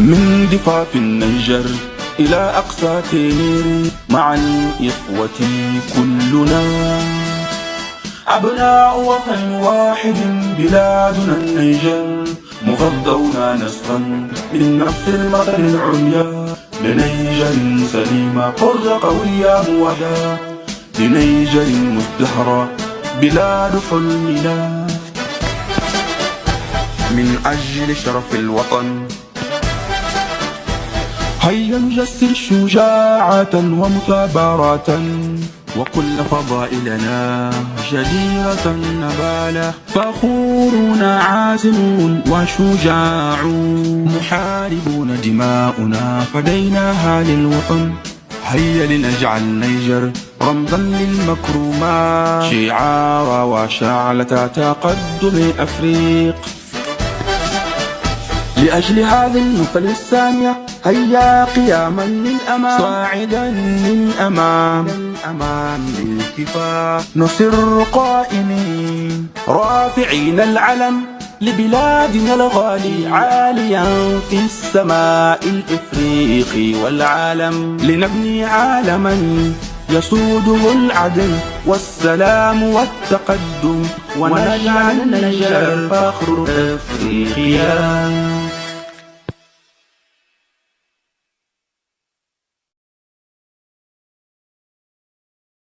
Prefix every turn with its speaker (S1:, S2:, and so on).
S1: من ضفاف النيجر إلى أقصى تينير، مع الإخوة كلنا أبناء وطن واحد. بلادنا النيجر مغضون نسرا من نفس المطر العليا، لنيجر سليمة قرة قوية موحدة، لنيجر مزدهرة بلاد حلمنا. من أجل شرف الوطن هيا نجسر شجاعة ومثابرة، وكل فضائلنا جديرة نبالة. فخورنا عازمون وشجاعون، محاربون دماؤنا فديناها للوطن. هيا لنجعل النيجر رمزا للمكرومات، شعار وشعلة تقدم أفريق. لأجل هذه النفل السامية هيا قياما للأمام، صاعدا للأمام بالكفاح. نسر قائمين رافعين العلم لبلادنا الغالي، عاليا في السماء الإفريقي والعالم. لنبني عالما يسوده العدل والسلام والتقدم، ونجعل النيجر فخر أفريقيا.